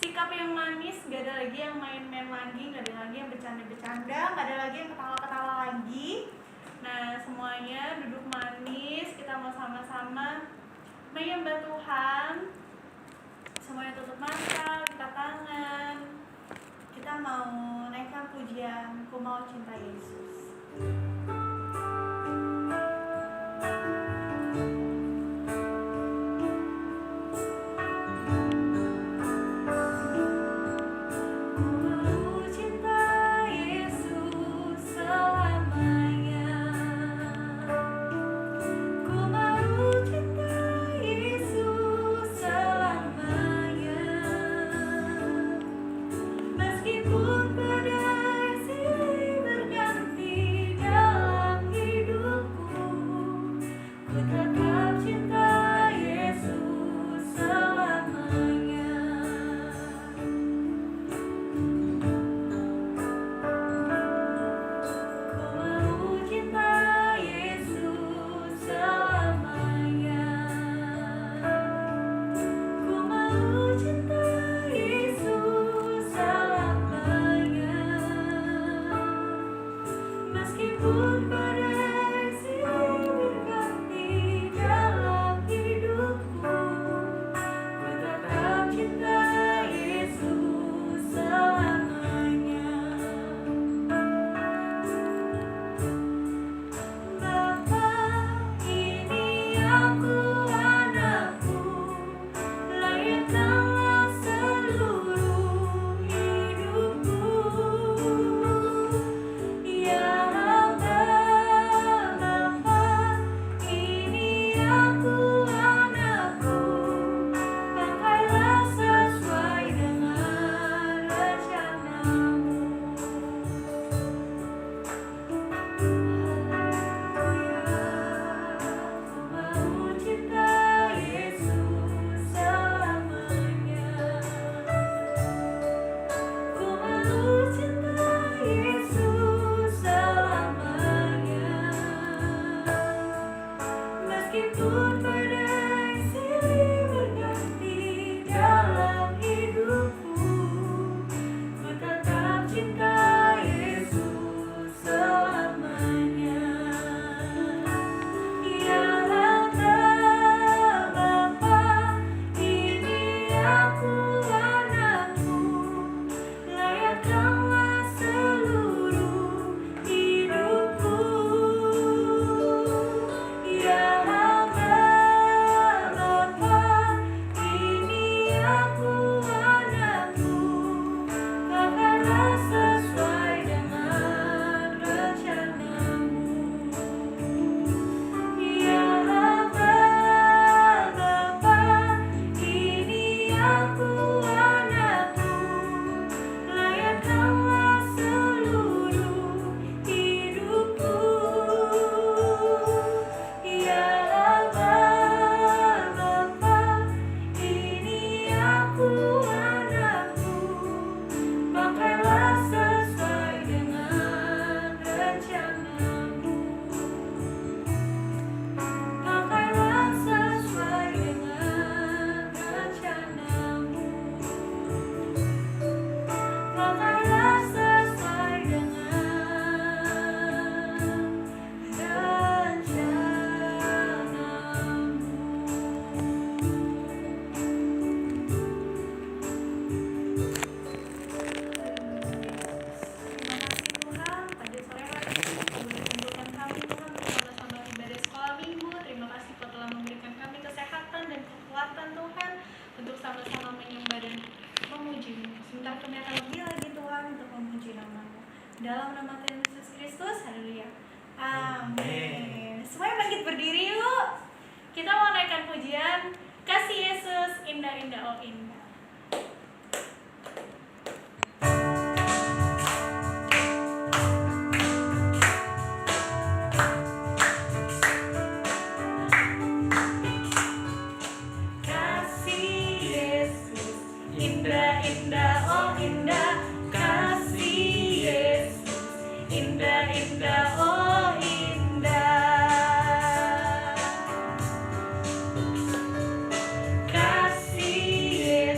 sikap yang manis, gak ada lagi yang main-main lagi, gak ada lagi yang bercanda-bercanda, gak ada lagi yang ketawa-ketawa lagi. Nah, semuanya duduk manis, kita mau sama-sama menyembah Tuhan. Semuanya tutup mata, angkat tangan. Kita mau naikkan pujian, Ku Mau Cinta Yesus. Dalam nama Tuhan Yesus Kristus, haleluya. Amin. Semuanya bangkit berdiri yuk. Kita mau naikkan pujian Kasih Yesus indah-indah oh indah. Kasih Yesus indah-indah oh indah. Indah oh indah, kasih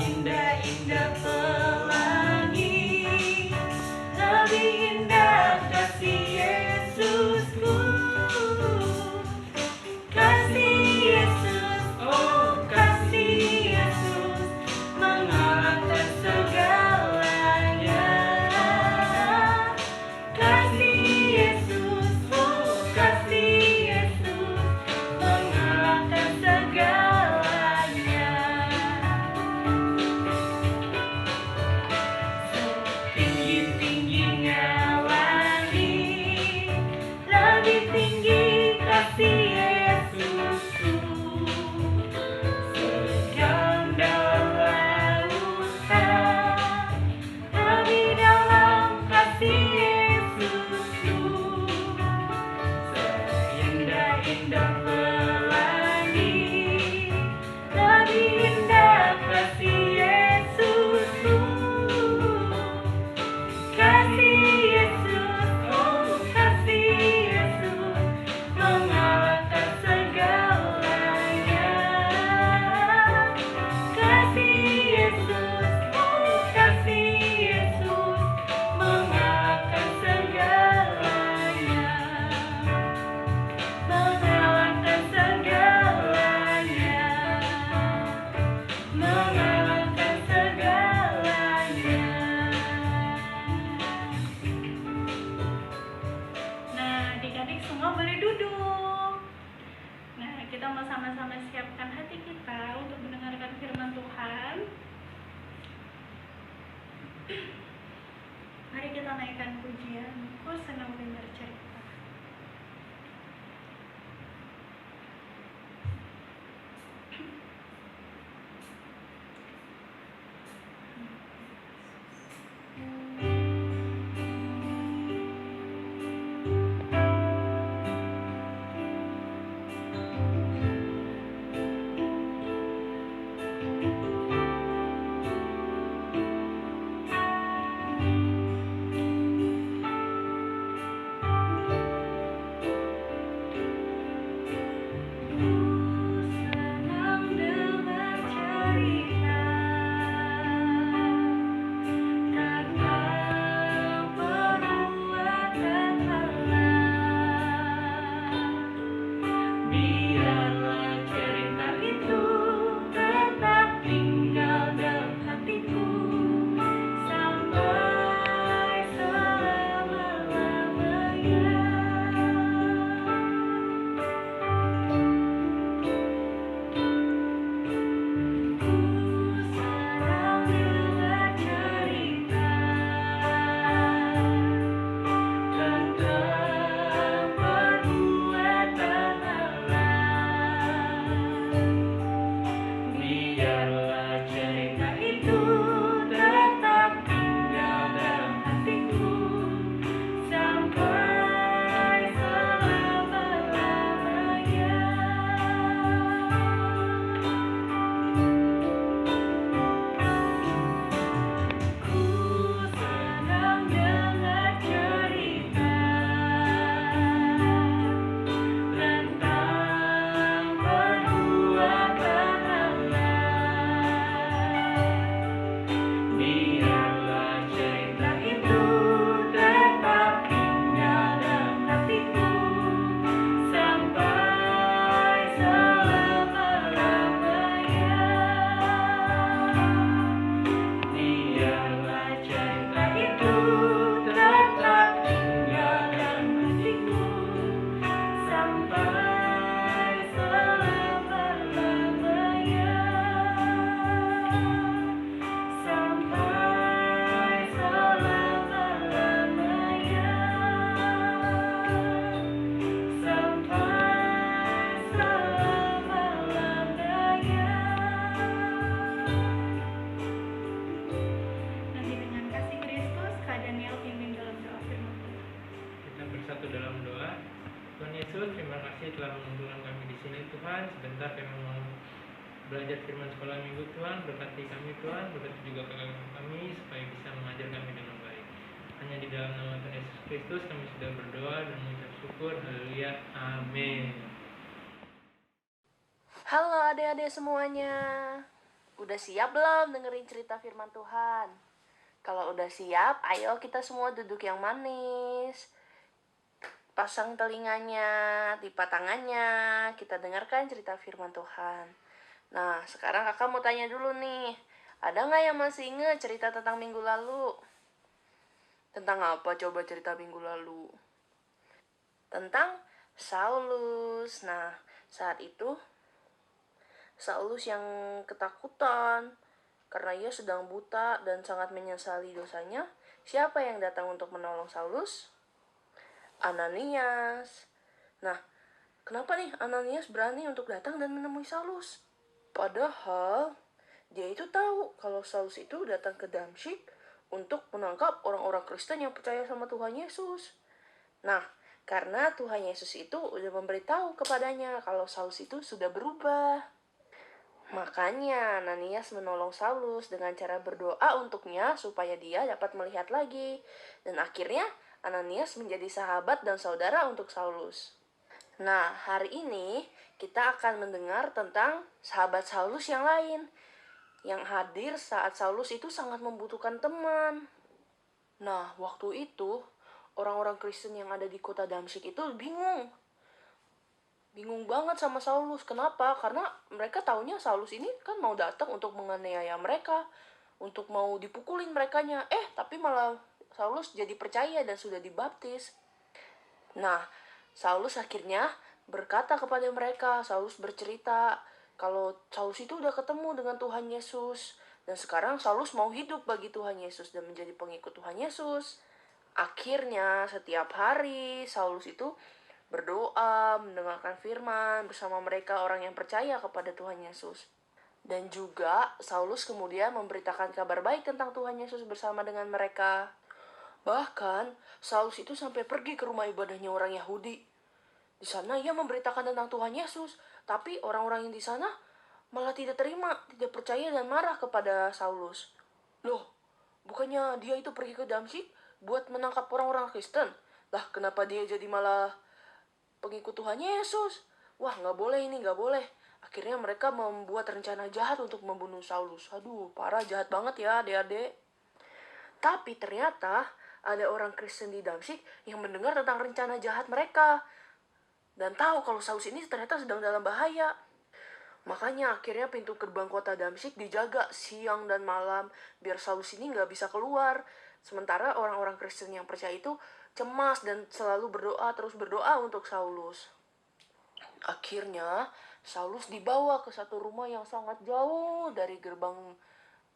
indah-indah pelangi, lebih indah kasih Yesusku. Kasih Yesus, oh kasih Yesus, mengalahkan segalanya. Kasih Yesus, oh kasih Yesus, mengalahkan segalanya. Setinggi-tingginya langit, lebih tinggi kasih Yesusku. Sejauh dalam lautan, lebih dalam kasih Yesusku. Seindah-indah pelangi, lebih indah kasih Yesusku. Kasih Yesus, oh kasih Yesus, mengalahkan segalanya. Kasih Yesus, oh kasih Yesus, mengalahkan segalanya. Mengalahkan segalanya. Mengalahkan segalanya. Nah, adik-adik semua boleh duduk. Nah, kita mau sama-sama siapkan hati kita untuk mendengarkan firman Tuhan. Mari kita naikkan pujian, ku senang dengar cerita. Senang dengar cerita tentang perbuatan Allah. Biarlah cerita itu tetap tinggal dalam hatiku sampai selama-lamanya. Ku senang dengar cerita tentang perbuatan Allah. Biarlah cerita itu tetap tinggal dalam hatiku sampai selama-lamanya. Ku senang dengar cerita tentang perbuatan Allah. Biarlah cerita itu tetap tinggal dalam hatiku sampai selama-lamanya. Biarlah cerita itu tetap tinggal dalam hatiku sampai selama-lamanya. Sampai selama-lamanya. Sampai selama-lamanya. Nanti dengan kasih Kristus, Kak Daniel pimpin dalam doa firman Tuhan. Kita bersatu dalam doa. Tuhan Yesus, terima kasih telah mengumpulkan kami di sini Tuhan. Sebentar kami mau belajar firman sekolah minggu Tuhan. Berkati kami Tuhan, berkati juga kakak kami supaya bisa mengajar kami dengan baik. Hanya di dalam nama Tuhan Yesus Kristus kami sudah berdoa dan mengucap syukur. Haleluya. Amin. Halo adik-adik semuanya. Udah siap belum dengerin cerita firman Tuhan? Kalau udah siap, ayo kita semua duduk yang manis. Pasang telinganya, lipat tangannya, kita dengarkan cerita firman Tuhan. Nah, sekarang kakak mau tanya dulu nih. Ada nggak yang masih ingat cerita tentang minggu lalu? Tentang apa coba cerita minggu lalu? Tentang Saulus. Nah, saat itu Saulus yang ketakutan karena ia sedang buta dan sangat menyesali dosanya. Siapa yang datang untuk menolong Saulus? Ananias. Nah, kenapa nih Ananias berani untuk datang dan menemui Saulus? Padahal dia itu tahu kalau Saulus itu datang ke Damsyik untuk menangkap orang-orang Kristen yang percaya sama Tuhan Yesus. Nah, karena Tuhan Yesus itu udah memberitahu kepadanya kalau Saulus itu sudah berubah. Makanya Ananias menolong Saulus dengan cara berdoa untuknya supaya dia dapat melihat lagi. Dan akhirnya Ananias menjadi sahabat dan saudara untuk Saulus. Nah, hari ini kita akan mendengar tentang sahabat Saulus yang lain yang hadir saat Saulus itu sangat membutuhkan teman. Nah, waktu itu orang-orang Kristen yang ada di kota Damsyik itu bingung banget sama Saulus. Kenapa? Karena mereka taunya Saulus ini kan mau datang untuk menganiaya mereka, untuk mau dipukulin merekanya. Tapi malah Saulus jadi percaya dan sudah dibaptis. Nah, Saulus akhirnya berkata kepada mereka, Saulus bercerita kalau Saulus itu udah ketemu dengan Tuhan Yesus. Dan sekarang Saulus mau hidup bagi Tuhan Yesus dan menjadi pengikut Tuhan Yesus. Akhirnya setiap hari Saulus itu berdoa, mendengarkan firman bersama mereka orang yang percaya kepada Tuhan Yesus. Dan juga Saulus kemudian memberitakan kabar baik tentang Tuhan Yesus bersama dengan mereka. Bahkan Saulus itu sampai pergi ke rumah ibadahnya orang Yahudi. Di sana ia memberitakan tentang Tuhan Yesus, tapi orang-orang yang di sana malah tidak terima, tidak percaya dan marah kepada Saulus. Loh, bukannya dia itu pergi ke Damsyik buat menangkap orang-orang Kristen? Lah, kenapa dia jadi malah pengikut Tuhan Yesus? Wah, nggak boleh ini, nggak boleh. Akhirnya mereka membuat rencana jahat untuk membunuh Saulus. Aduh, parah, jahat banget ya adik-adik. Tapi ternyata ada orang Kristen di Damsyik yang mendengar tentang rencana jahat mereka dan tahu kalau Saulus ini ternyata sedang dalam bahaya. Makanya akhirnya pintu gerbang kota Damsyik dijaga siang dan malam biar Saulus ini nggak bisa keluar. Sementara orang-orang Kristen yang percaya itu cemas dan selalu terus berdoa untuk Saulus. Akhirnya Saulus dibawa ke satu rumah yang sangat jauh dari gerbang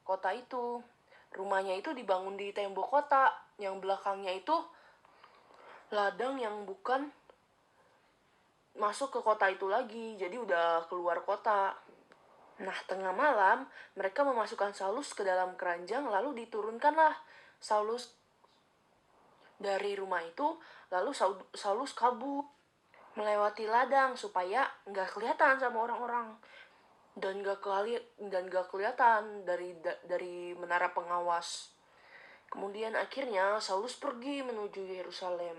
kota itu. Rumahnya itu dibangun di tembok kota, yang belakangnya itu ladang yang bukan masuk ke kota itu lagi, jadi udah keluar kota. Nah, tengah malam mereka memasukkan Saulus ke dalam keranjang, lalu diturunkanlah Saulus dari rumah itu. Lalu Saulus kabur melewati ladang supaya nggak kelihatan sama orang-orang dan nggak kelihatan dari menara pengawas. Kemudian akhirnya Saulus pergi menuju Yerusalem.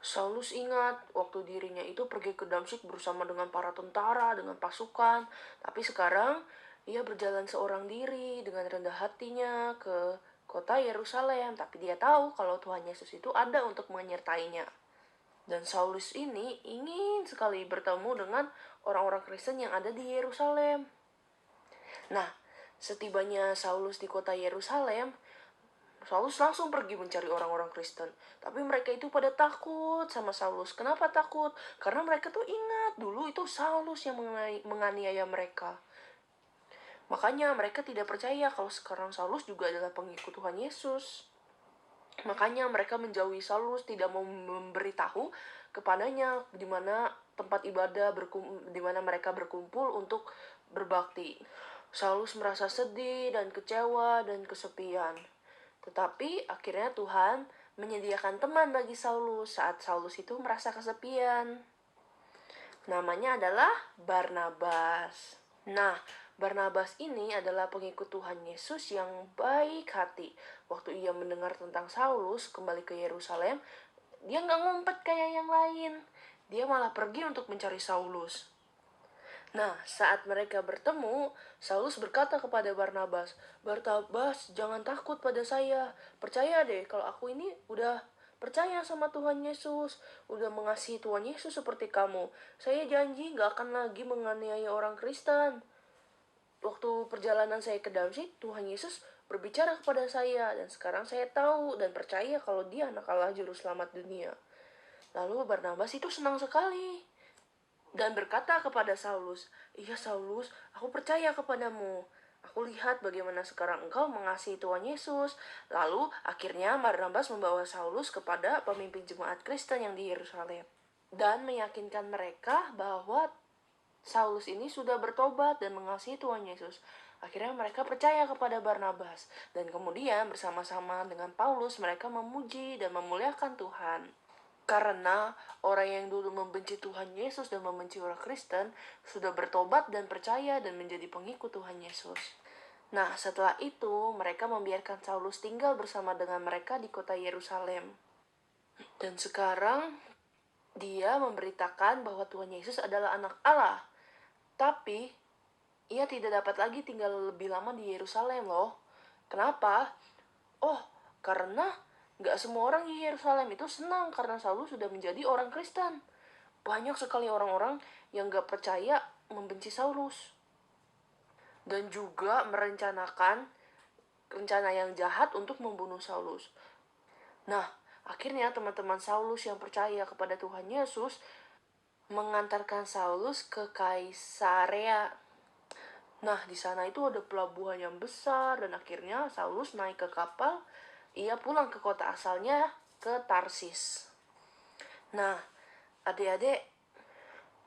Saulus ingat waktu dirinya itu pergi ke Damsyik bersama dengan para tentara, dengan pasukan. Tapi sekarang ia berjalan seorang diri dengan rendah hatinya ke kota Yerusalem. Tapi dia tahu kalau Tuhan Yesus itu ada untuk menyertainya. Dan Saulus ini ingin sekali bertemu dengan orang-orang Kristen yang ada di Yerusalem. Nah, setibanya Saulus di kota Yerusalem, Saulus langsung pergi mencari orang-orang Kristen. Tapi mereka itu pada takut sama Saulus. Kenapa takut? Karena mereka tuh ingat dulu itu Saulus yang menganiaya mereka. Makanya mereka tidak percaya kalau sekarang Saulus juga adalah pengikut Tuhan Yesus. Makanya mereka menjauhi Saulus, tidak mau memberitahu kepadanya di mana tempat ibadah di mana mereka berkumpul untuk berbakti. Saulus merasa sedih dan kecewa dan kesepian. Tetapi akhirnya Tuhan menyediakan teman bagi Saulus saat Saulus itu merasa kesepian. Namanya adalah Barnabas. Nah, Barnabas ini adalah pengikut Tuhan Yesus yang baik hati. Waktu ia mendengar tentang Saulus kembali ke Yerusalem, dia nggak ngumpet kayak yang lain. Dia malah pergi untuk mencari Saulus. Nah, saat mereka bertemu, Saulus berkata kepada Barnabas, "Barnabas, jangan takut pada saya. Percaya deh kalau aku ini udah percaya sama Tuhan Yesus, udah mengasihi Tuhan Yesus seperti kamu. Saya janji gak akan lagi menganiaya orang Kristen." Waktu perjalanan saya ke Damsyik, Tuhan Yesus berbicara kepada saya, dan sekarang saya tahu dan percaya kalau dia anak Allah Juru Selamat dunia. Lalu Barnabas itu senang sekali dan berkata kepada Saulus, "Iya Saulus, aku percaya kepadamu. Aku lihat bagaimana sekarang engkau mengasihi Tuhan Yesus." Lalu akhirnya Barnabas membawa Saulus kepada pemimpin jemaat Kristen yang di Yerusalem dan meyakinkan mereka bahwa Saulus ini sudah bertobat dan mengasihi Tuhan Yesus. Akhirnya mereka percaya kepada Barnabas, dan kemudian bersama-sama dengan Paulus mereka memuji dan memuliakan Tuhan. Karena orang yang dulu membenci Tuhan Yesus dan membenci orang Kristen sudah bertobat dan percaya dan menjadi pengikut Tuhan Yesus. Nah, setelah itu mereka membiarkan Saulus tinggal bersama dengan mereka di kota Yerusalem. Dan sekarang dia memberitakan bahwa Tuhan Yesus adalah anak Allah. Tapi ia tidak dapat lagi tinggal lebih lama di Yerusalem loh. Kenapa? Oh, karena gak semua orang di Yerusalem itu senang karena Saulus sudah menjadi orang Kristen. Banyak sekali orang-orang yang gak percaya membenci Saulus. Dan juga merencanakan rencana yang jahat untuk membunuh Saulus. Nah, akhirnya teman-teman Saulus yang percaya kepada Tuhan Yesus mengantarkan Saulus ke Kaisarea. Nah, di sana itu ada pelabuhan yang besar dan akhirnya Saulus naik ke kapal. Ia pulang ke kota asalnya, ke Tarsis. Nah, adik-adik,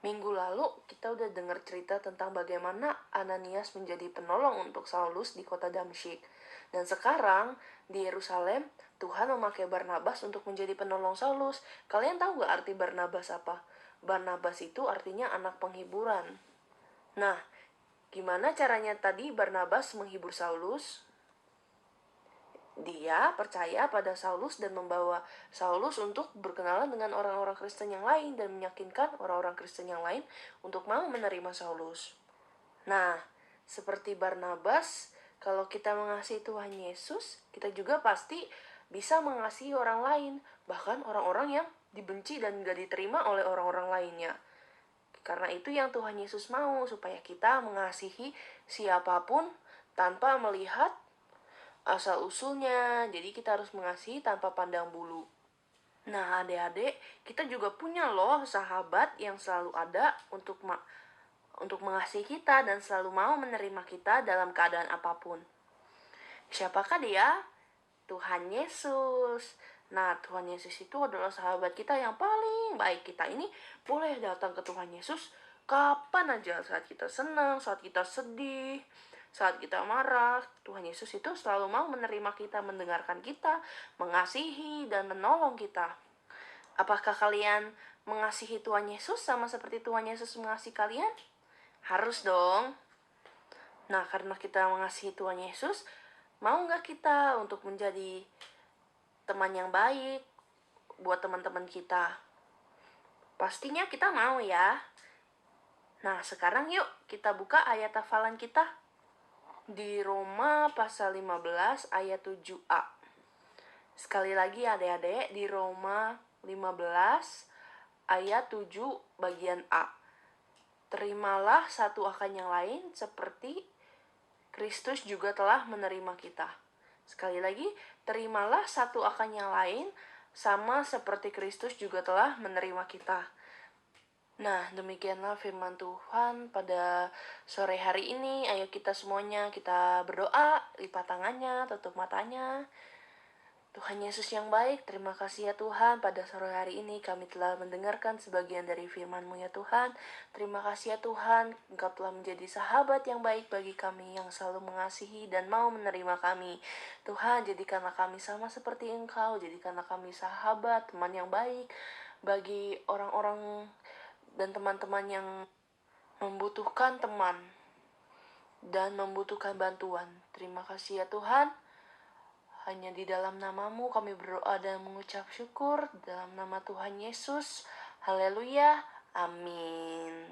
minggu lalu kita udah dengar cerita tentang bagaimana Ananias menjadi penolong untuk Saulus di kota Damsyik. Dan sekarang di Yerusalem, Tuhan memakai Barnabas untuk menjadi penolong Saulus. Kalian tahu gak arti Barnabas apa? Barnabas itu artinya anak penghiburan. Nah, gimana caranya tadi Barnabas menghibur Saulus? Dia percaya pada Saulus dan membawa Saulus untuk berkenalan dengan orang-orang Kristen yang lain dan meyakinkan orang-orang Kristen yang lain untuk mau menerima Saulus. Nah, seperti Barnabas, kalau kita mengasihi Tuhan Yesus, kita juga pasti bisa mengasihi orang lain, bahkan orang-orang yang dibenci dan gak diterima oleh orang-orang lainnya. Karena itu yang Tuhan Yesus mau, supaya kita mengasihi siapapun tanpa melihat asal-usulnya. Jadi kita harus mengasihi tanpa pandang bulu. Nah, adik-adik, kita juga punya loh sahabat yang selalu ada untuk mengasihi kita dan selalu mau menerima kita dalam keadaan apapun. Siapakah dia? Tuhan Yesus. Nah, Tuhan Yesus itu adalah sahabat kita yang paling baik. Kita ini boleh datang ke Tuhan Yesus kapan aja, saat kita senang, saat kita sedih, saat kita marah. Tuhan Yesus itu selalu mau menerima kita, mendengarkan kita, mengasihi dan menolong kita. Apakah kalian mengasihi Tuhan Yesus sama seperti Tuhan Yesus mengasihi kalian? Harus dong. Nah, karena kita mengasihi Tuhan Yesus, mau gak kita untuk menjadi teman yang baik buat teman-teman kita? Pastinya kita mau ya. Nah, sekarang yuk kita buka ayat hafalan kita di Roma pasal 15 ayat 7a. Sekali lagi adik-adik, di Roma 15 ayat 7 bagian A. Terimalah satu akan yang lain seperti Kristus juga telah menerima kita. Sekali lagi, terimalah satu akan yang lain sama seperti Kristus juga telah menerima kita. Nah, demikianlah firman Tuhan pada sore hari ini. Ayo kita semuanya, kita berdoa, lipat tangannya, tutup matanya. Tuhan Yesus yang baik, terima kasih ya Tuhan, pada sore hari ini kami telah mendengarkan sebagian dari firman-Mu ya Tuhan. Terima kasih ya Tuhan, Engkau telah menjadi sahabat yang baik bagi kami, yang selalu mengasihi dan mau menerima kami. Tuhan, jadikanlah kami sama seperti Engkau, jadikanlah kami sahabat, teman yang baik bagi orang-orang dan teman-teman yang membutuhkan teman dan membutuhkan bantuan. Terima kasih ya Tuhan. Hanya di dalam nama-Mu kami berdoa dan mengucap syukur. Dalam nama Tuhan Yesus. Haleluya. Amin.